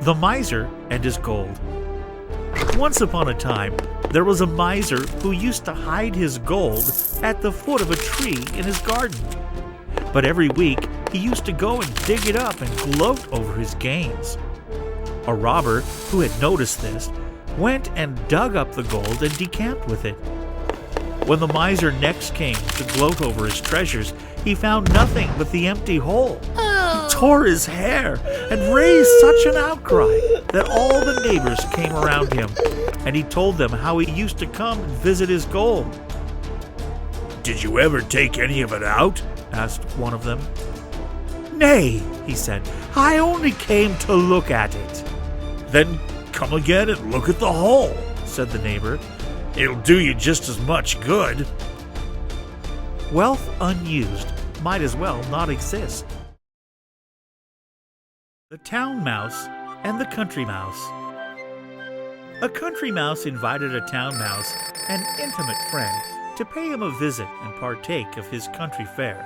The Miser and His Gold. Once upon a time, there was a miser who used to hide his gold at the foot of a tree in his garden. But every week, he used to go and dig it up and gloat over his gains. A robber who had noticed this went and dug up the gold and decamped with it. When the miser next came to gloat over his treasures, he found nothing but the empty hole. He tore his hair and raised such an outcry that all the neighbors came around him, and he told them how he used to come and visit his gold. "Did you ever take any of it out?" asked one of them. "Nay," he said, "I only came to look at it." "Then come again and look at the hole," said the neighbor. "It'll do you just as much good." Wealth unused might as well not exist. The Town Mouse and the Country Mouse. A country mouse invited a town mouse, an intimate friend, to pay him a visit and partake of his country fare.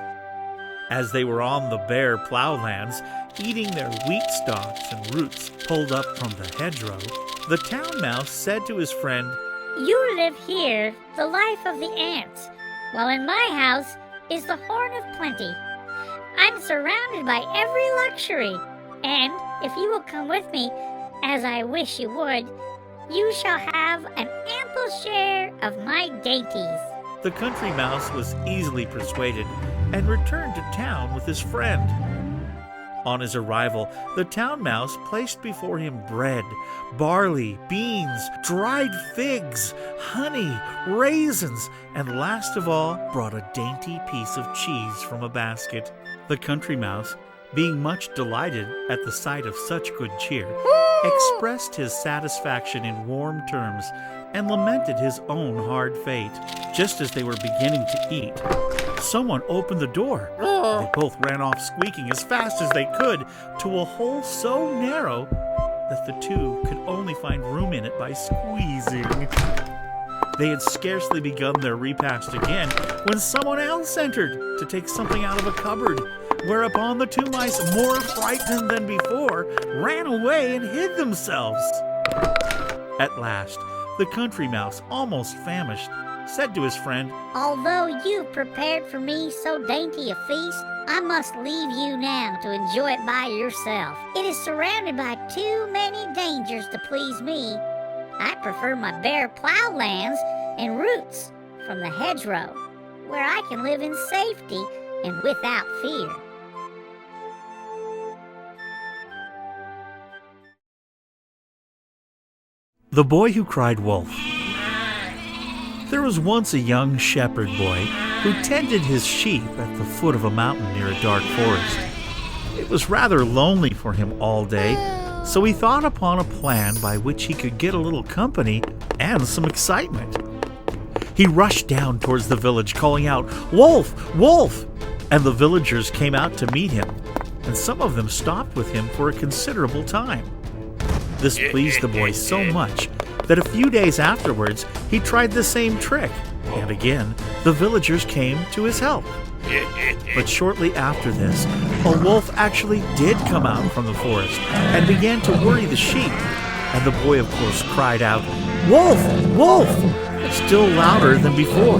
As they were on the bare plowlands, eating their wheat stalks and roots pulled up from the hedgerow, the town mouse said to his friend, "You live here the life of the ants, while in my house is the horn of plenty. I'm surrounded by every luxury, and if you will come with me, as I wish you would, you shall have an ample share of my dainties." The country mouse was easily persuaded and returned to town with his friend. On his arrival, the town mouse placed before him bread, barley, beans, dried figs, honey, raisins, and last of all, brought a dainty piece of cheese from a basket. The country mouse, being much delighted at the sight of such good cheer, expressed his satisfaction in warm terms and lamented his own hard fate. Just as they were beginning to eat, someone opened the door. They both ran off squeaking as fast as they could to a hole so narrow that the two could only find room in it by squeezing. They had scarcely begun their repast again when someone else entered to take something out of a cupboard, whereupon the two mice, more frightened than before, ran away and hid themselves. At last, the country mouse, almost famished, said to his friend, "Although you've prepared for me so dainty a feast, I must leave you now to enjoy it by yourself. It is surrounded by too many dangers to please me. I prefer my bare plowlands and roots from the hedgerow, where I can live in safety and without fear." The Boy Who Cried Wolf. There was once a young shepherd boy who tended his sheep at the foot of a mountain near a dark forest. It was rather lonely for him all day, so he thought upon a plan by which he could get a little company and some excitement. He rushed down towards the village, calling out, "Wolf! Wolf!" And the villagers came out to meet him, and some of them stopped with him for a considerable time. This pleased the boy so much that a few days afterwards he tried the same trick, and again the villagers came to his help. But shortly after this, a wolf actually did come out from the forest and began to worry the sheep, and the boy of course cried out, "Wolf! Wolf!" still louder than before.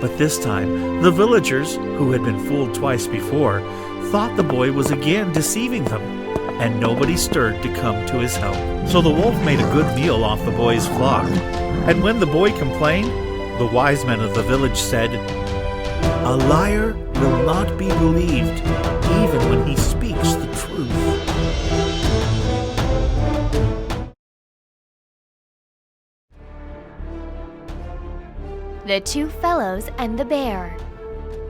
But this time the villagers, who had been fooled twice before, thought the boy was again deceiving them, and nobody stirred to come to his help. So the wolf made a good meal off the boy's flock, and when the boy complained, the wise men of the village said, "A liar will not be believed, even when he speaks the truth." The Two Fellows and the Bear.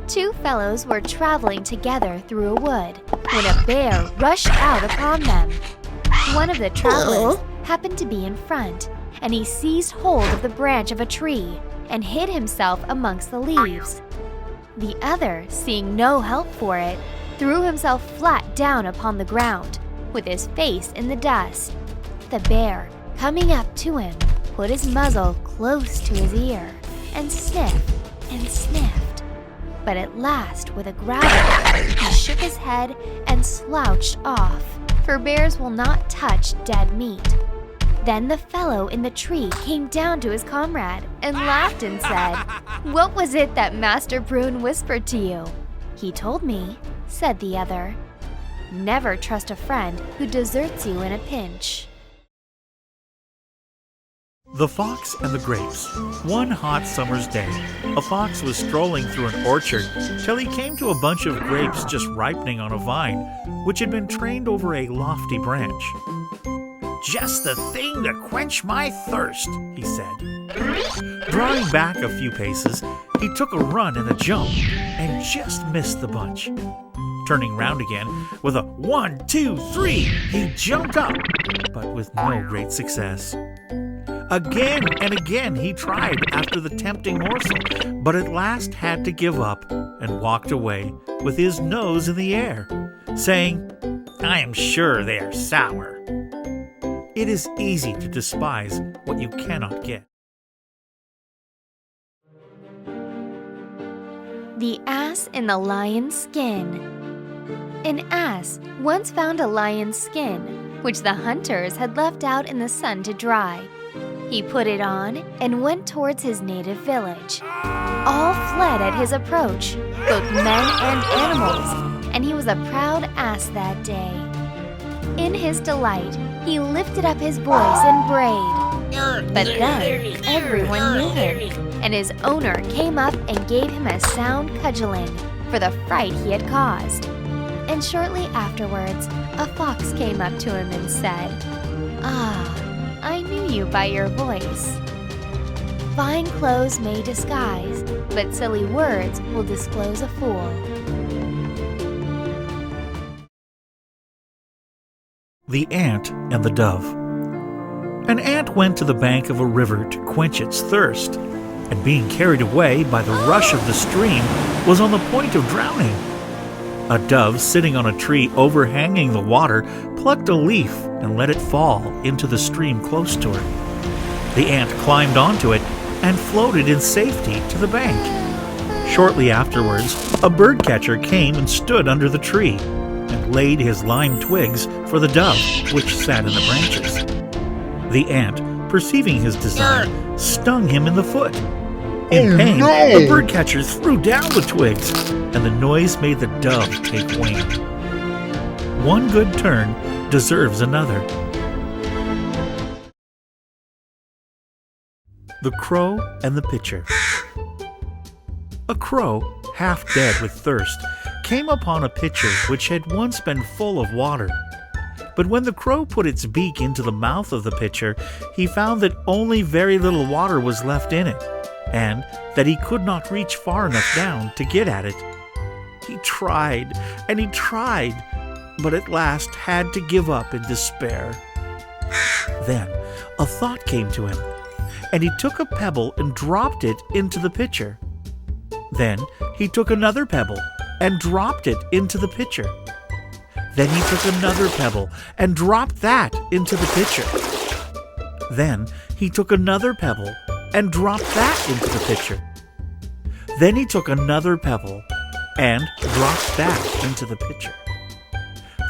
Two fellows were traveling together through a wood when a bear rushed out upon them. One of the travelers happened to be in front, and he seized hold of the branch of a tree and hid himself amongst the leaves. The other, seeing no help for it, threw himself flat down upon the ground, with his face in the dust. The bear, coming up to him, put his muzzle close to his ear and sniffed and sniffed. But at last, with a growl, he shook his head and slouched off. for bears will not touch dead meat. Then the fellow in the tree came down to his comrade and laughed and said, "What was it that Master Prune whispered to you?" "He told me," said the other, "never trust a friend who deserts you in a pinch." The Fox and the Grapes. One hot summer's day, a fox was strolling through an orchard till he came to a bunch of grapes just ripening on a vine, which had been trained over a lofty branch. "Just the thing to quench my thirst," he said. Drawing back a few paces, he took a run and a jump and just missed the bunch. Turning round again, with a 1, 2, 3, he jumped up, but with no great success. Again and again he tried after the tempting morsel, but at last had to give up and walked away with his nose in the air, saying, "I am sure they are sour." It is easy to despise what you cannot get. The Ass in the Lion's Skin. An ass once found a lion's skin, which the hunters had left out in the sun to dry. He put it on and went towards his native village. All fled at his approach, both men and animals, and he was a proud ass that day. In his delight, he lifted up his voice and brayed. But then everyone knew him, and his owner came up and gave him a sound cudgeling for the fright he had caused. And shortly afterwards, a fox came up to him and said, "Ah, I knew you by your voice. Fine clothes may disguise, but silly words will disclose a fool." The Ant and the Dove. An ant went to the bank of a river to quench its thirst, and being carried away by the rush of the stream, was on the point of drowning. A dove sitting on a tree overhanging the water plucked a leaf and let it fall into the stream close to her. The ant climbed onto it and floated in safety to the bank. Shortly afterwards, a birdcatcher came and stood under the tree and laid his lime twigs for the dove, which sat in the branches. The ant, perceiving his design, stung him in the foot. In pain, the birdcatcher threw down the twigs, and the noise made the dove take wing. One good turn deserves another. The Crow and the Pitcher. A crow, half dead with thirst, came upon a pitcher which had once been full of water. But when the crow put its beak into the mouth of the pitcher, he found that only very little water was left in it, and that he could not reach far enough down to get at it. He tried and he tried, but at last had to give up in despair. Then a thought came to him, and he took a pebble and dropped it into the pitcher. Then he took another pebble and dropped it into the pitcher. Then he took another pebble and dropped that into the pitcher. Then he took another pebble and dropped that into the pitcher. Then he took another pebble and dropped that into the pitcher.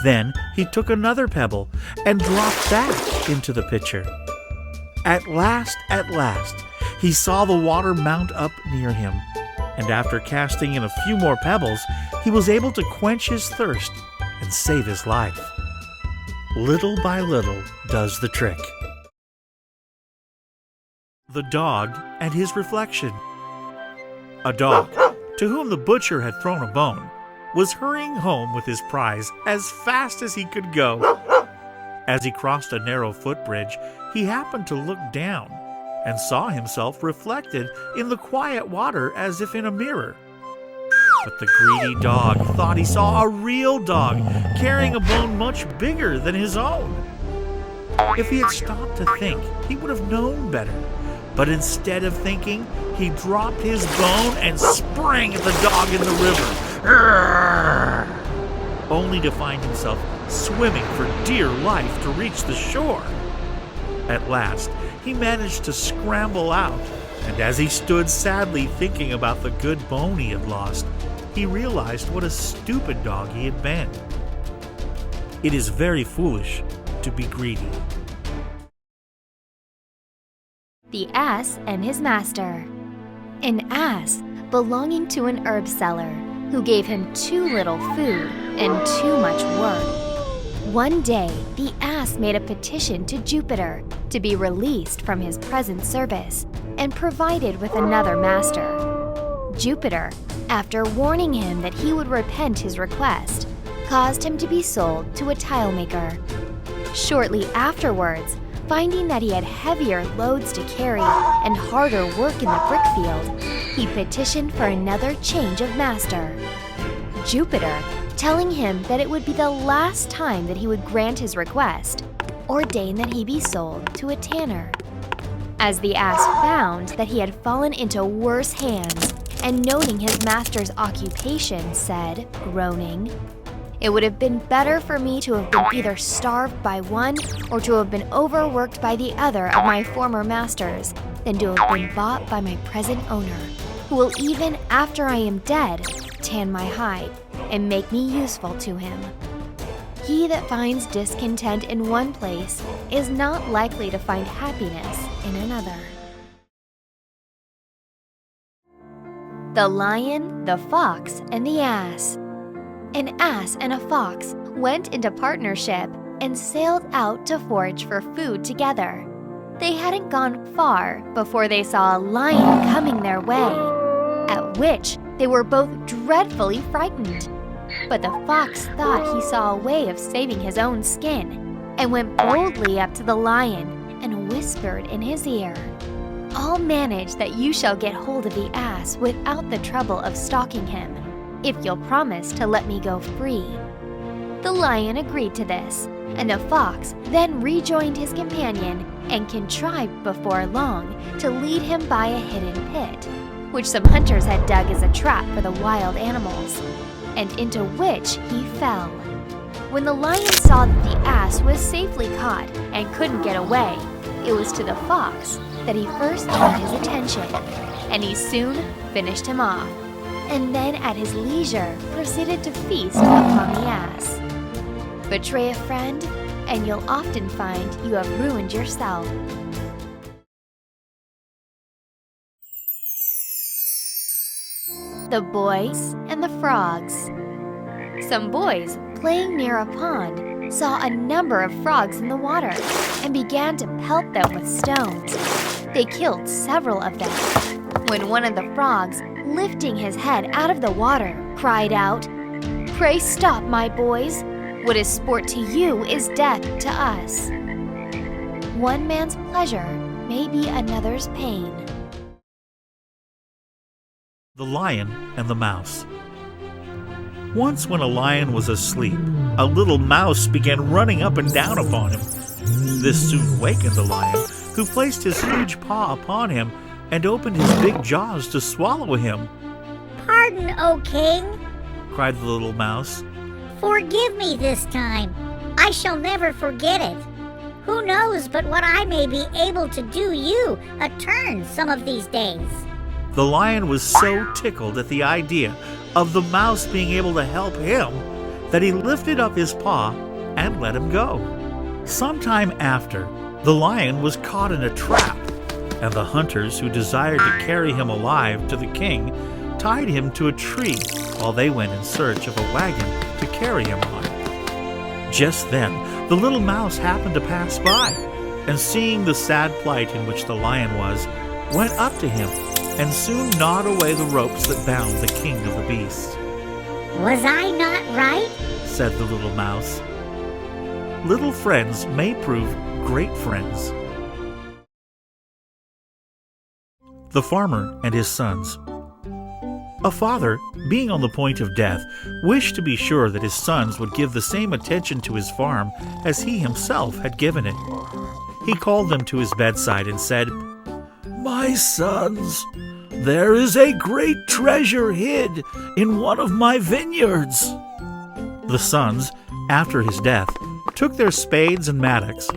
Then he took another pebble and dropped that into the pitcher. At last, he saw the water mount up near him, and after casting in a few more pebbles, he was able to quench his thirst and save his life. Little by little does the trick. The Dog and His Reflection. A dog, to whom the butcher had thrown a bone, was hurrying home with his prize as fast as he could go. As he crossed a narrow footbridge, he happened to look down and saw himself reflected in the quiet water as if in a mirror. But the greedy dog thought he saw a real dog carrying a bone much bigger than his own. If he had stopped to think, he would have known better. But instead of thinking, he dropped his bone and sprang at the dog in the river, only to find himself swimming for dear life to reach the shore. At last, he managed to scramble out, and as he stood sadly thinking about the good bone he had lost, he realized what a stupid dog he had been. It is very foolish to be greedy. The Ass and His Master. An ass belonging to an herb seller who gave him too little food and too much work. One day, the ass made a petition to Jupiter to be released from his present service and provided with another master. Jupiter, after warning him that he would repent his request, caused him to be sold to a tile maker. Shortly afterwards, finding that he had heavier loads to carry and harder work in the brick field, he petitioned for another change of master. Jupiter, telling him that it would be the last time that he would grant his request, ordained that he be sold to a tanner. As the ass found that he had fallen into worse hands, and noting his master's occupation, said, groaning, "It would have been better for me to have been either starved by one or to have been overworked by the other of my former masters than to have been bought by my present owner, who will even after I am dead tan my hide and make me useful to him. He that finds discontent in one place is not likely to find happiness in another." The Lion, the Fox, and the Ass. An ass and a fox went into partnership and sailed out to forage for food together. They hadn't gone far before they saw a lion coming their way, at which they were both dreadfully frightened. But the fox thought he saw a way of saving his own skin and went boldly up to the lion and whispered in his ear, "I'll manage that you shall get hold of the ass without the trouble of stalking him, if you'll promise to let me go free." The lion agreed to this, and the fox then rejoined his companion and contrived before long to lead him by a hidden pit, which some hunters had dug as a trap for the wild animals, and into which he fell. When the lion saw that the ass was safely caught and couldn't get away, it was to the fox that he first turned his attention, and he soon finished him off, and then at his leisure proceeded to feast upon the ass. Betray a friend, and you'll often find you have ruined yourself. The Boys and the Frogs. Some boys playing near a pond saw a number of frogs in the water and began to pelt them with stones. They killed several of them, when one of the frogs, lifting his head out of the water, cried out, "Pray stop, my boys. What is sport to you is death to us." One man's pleasure may be another's pain. The Lion and the Mouse. Once when a lion was asleep, a little mouse began running up and down upon him. This soon wakened the lion, who placed his huge paw upon him and opened his big jaws to swallow him. "Pardon, O king. Cried the little mouse. Forgive me this time. I shall never forget it. Who knows but what I may be able to do you a turn some of these days." The lion was so tickled at the idea of the mouse being able to help him that he lifted up his paw and let him go. Sometime after, the lion was caught in a trap, and the hunters who desired to carry him alive to the king tied him to a tree while they went in search of a wagon to carry him on. Just then, the little mouse happened to pass by, and seeing the sad plight in which the lion was, went up to him and soon gnawed away the ropes that bound the king of the beasts. "Was I not right?" said the little mouse. Little friends may prove great friends. The Farmer and His Sons. A father, being on the point of death, wished to be sure that his sons would give the same attention to his farm as he himself had given it. He called them to his bedside and said, "My sons, there is a great treasure hid in one of my vineyards." The sons, after his death, took their spades and mattocks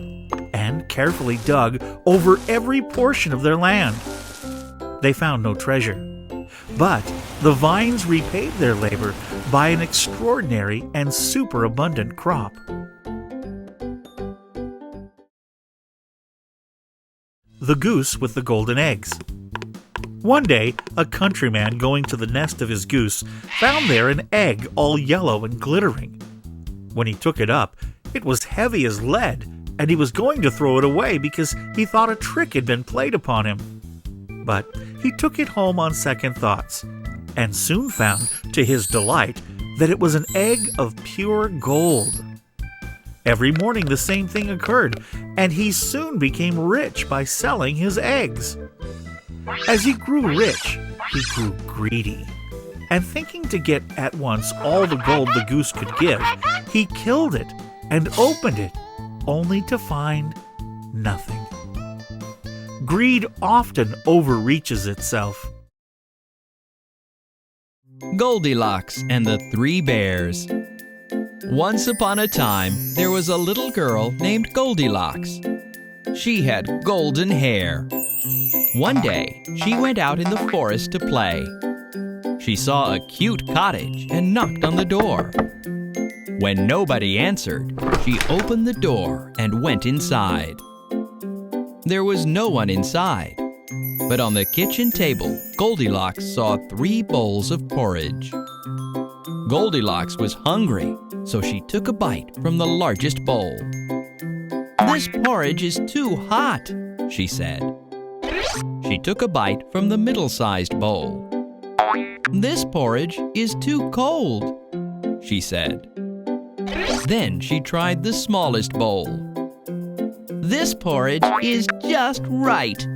and carefully dug over every portion of their land. They found no treasure, but the vines repaid their labor by an extraordinary and superabundant crop. the goose with the golden eggs. One day, a countryman going to the nest of his goose found there an egg all yellow and glittering. When he took it up, it was heavy as lead, and he was going to throw it away because he thought a trick had been played upon him. But he took it home on second thoughts, and soon found, to his delight, that it was an egg of pure gold. Every morning the same thing occurred, and he soon became rich by selling his eggs. As he grew rich, he grew greedy, and thinking to get at once all the gold the goose could give, he killed it and opened it, only to find nothing. Greed often overreaches itself. Goldilocks and the Three Bears. Once upon a time, there was a little girl named Goldilocks. She had golden hair. One day, she went out in the forest to play. She saw a cute cottage and knocked on the door. When nobody answered, she opened the door and went inside. There was no one inside, but on the kitchen table, Goldilocks saw 3 bowls of porridge. Goldilocks was hungry, so she took a bite from the largest bowl. "This porridge is too hot," she said. She took a bite from the middle-sized bowl. "This porridge is too cold," she said. Then she tried the smallest bowl. "This porridge is just right,"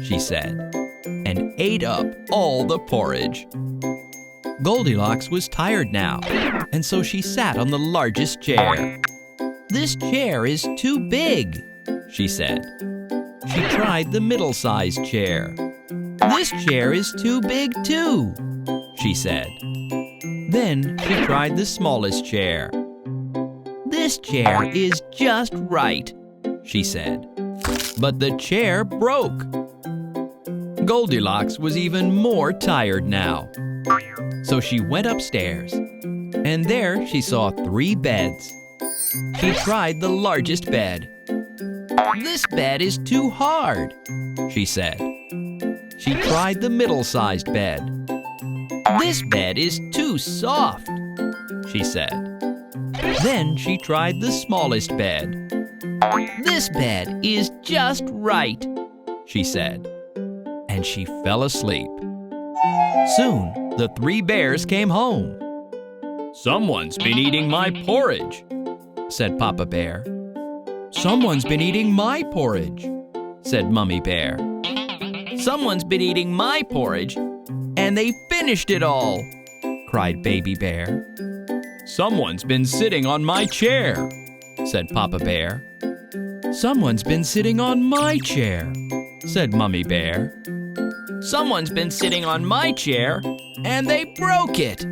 she said, and ate up all the porridge. Goldilocks was tired now, and so she sat on the largest chair. "This chair is too big," she said. She tried the middle-sized chair. "This chair is too big too," she said. Then she tried the smallest chair. "This chair is just right," she said. But the chair broke. Goldilocks was even more tired now. So she went upstairs, and there she saw 3 beds. She tried the largest bed. "This bed is too hard," she said. She tried the middle-sized bed. "This bed is too soft," she said. Then she tried the smallest bed. "This bed is just right," she said, and she fell asleep. Soon, the 3 bears came home. "Someone's been eating my porridge," said Papa Bear. "Someone's been eating my porridge," said Mummy Bear. "Someone's been eating my porridge, and they finished it all," cried Baby Bear. "Someone's been sitting on my chair," said Papa Bear. "Someone's been sitting on my chair," said Mummy Bear. "Someone's been sitting on my chair, and they broke it,"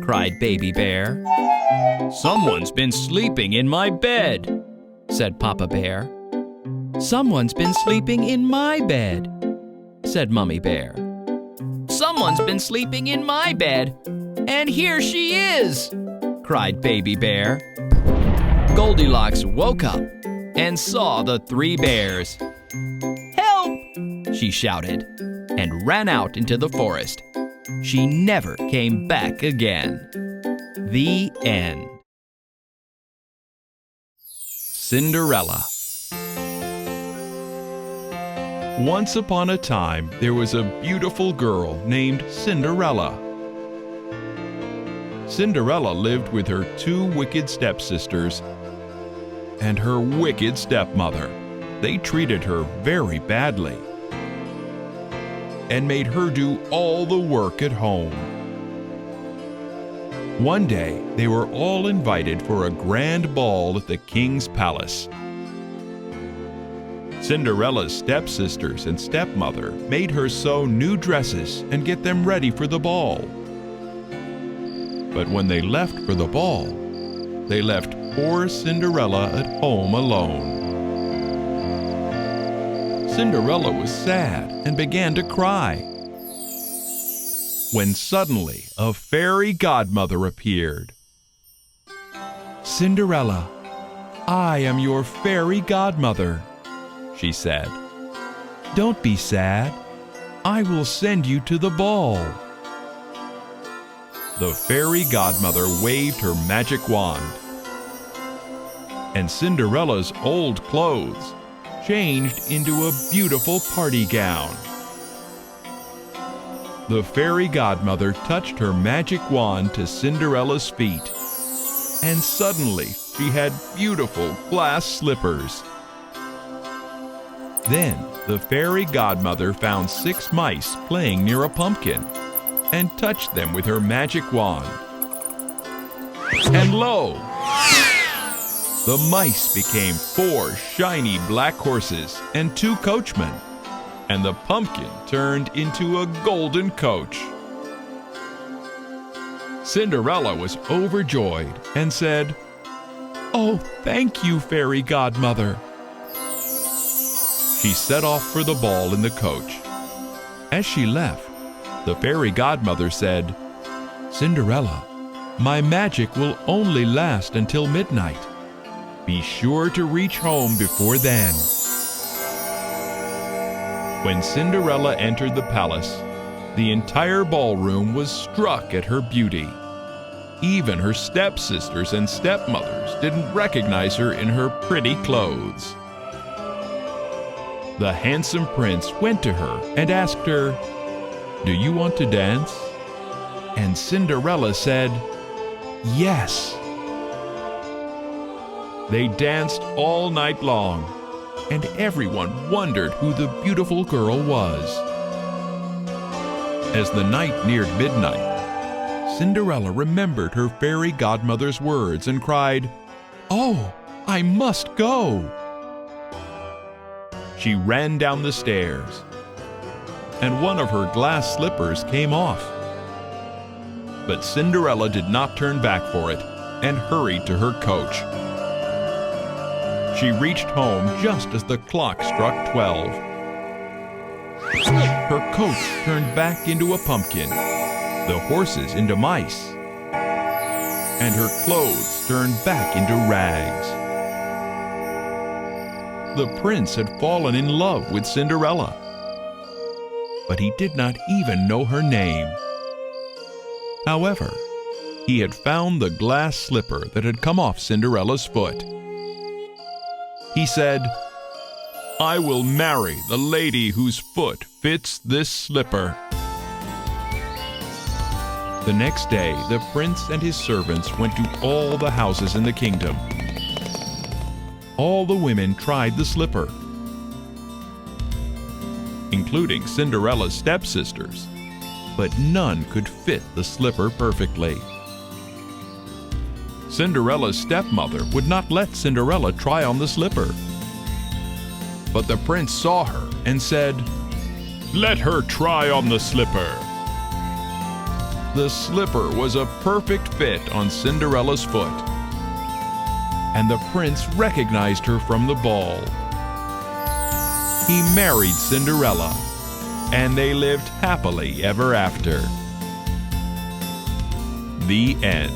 cried Baby Bear. "Someone's been sleeping in my bed," said Papa Bear. "Someone's been sleeping in my bed," said Mummy Bear. "Someone's been sleeping in my bed, and here she is," cried Baby Bear. Goldilocks woke up and saw the 3 bears. "Help!" she shouted, and ran out into the forest. She never came back again. The end. Cinderella. Once upon a time, there was a beautiful girl named Cinderella. Cinderella lived with her 2 wicked stepsisters and her wicked stepmother. They treated her very badly and made her do all the work at home. One day, they were all invited for a grand ball at the king's palace. Cinderella's stepsisters and stepmother made her sew new dresses and get them ready for the ball. But when they left for the ball, they left poor Cinderella at home alone. Cinderella was sad and began to cry, when suddenly a fairy godmother appeared. "Cinderella, I am your fairy godmother," she said. Don't be sad. I will send you to the ball." The fairy godmother waved her magic wand, and Cinderella's old clothes changed into a beautiful party gown. The fairy godmother touched her magic wand to Cinderella's feet, and suddenly she had beautiful glass slippers. Then the fairy godmother found 6 mice playing near a pumpkin and touched them with her magic wand. And lo! The mice became 4 shiny black horses and 2 coachmen, and the pumpkin turned into a golden coach. Cinderella was overjoyed and said, "Oh, thank you, fairy godmother." She set off for the ball in the coach. As she left, the fairy godmother said, "Cinderella, my magic will only last until midnight. Be sure to reach home before then." When Cinderella entered the palace, the entire ballroom was struck at her beauty. Even her stepsisters and stepmothers didn't recognize her in her pretty clothes. The handsome prince went to her and asked her, "Do you want to dance?" And Cinderella said, "Yes." They danced all night long, and everyone wondered who the beautiful girl was. As the night neared midnight, Cinderella remembered her fairy godmother's words and cried, "Oh, I must go!" She ran down the stairs, and one of her glass slippers came off. But Cinderella did not turn back for it and hurried to her coach. She reached home just as the clock struck 12. Her coach turned back into a pumpkin, the horses into mice, and her clothes turned back into rags. The prince had fallen in love with Cinderella, but he did not even know her name. However, he had found the glass slipper that had come off Cinderella's foot. He said, "I will marry the lady whose foot fits this slipper." The next day, the prince and his servants went to all the houses in the kingdom. All the women tried the slipper, including Cinderella's stepsisters, but none could fit the slipper perfectly. Cinderella's stepmother would not let Cinderella try on the slipper. But the prince saw her and said, "Let her try on the slipper." The slipper was a perfect fit on Cinderella's foot, and the prince recognized her from the ball. He married Cinderella, and they lived happily ever after. The end.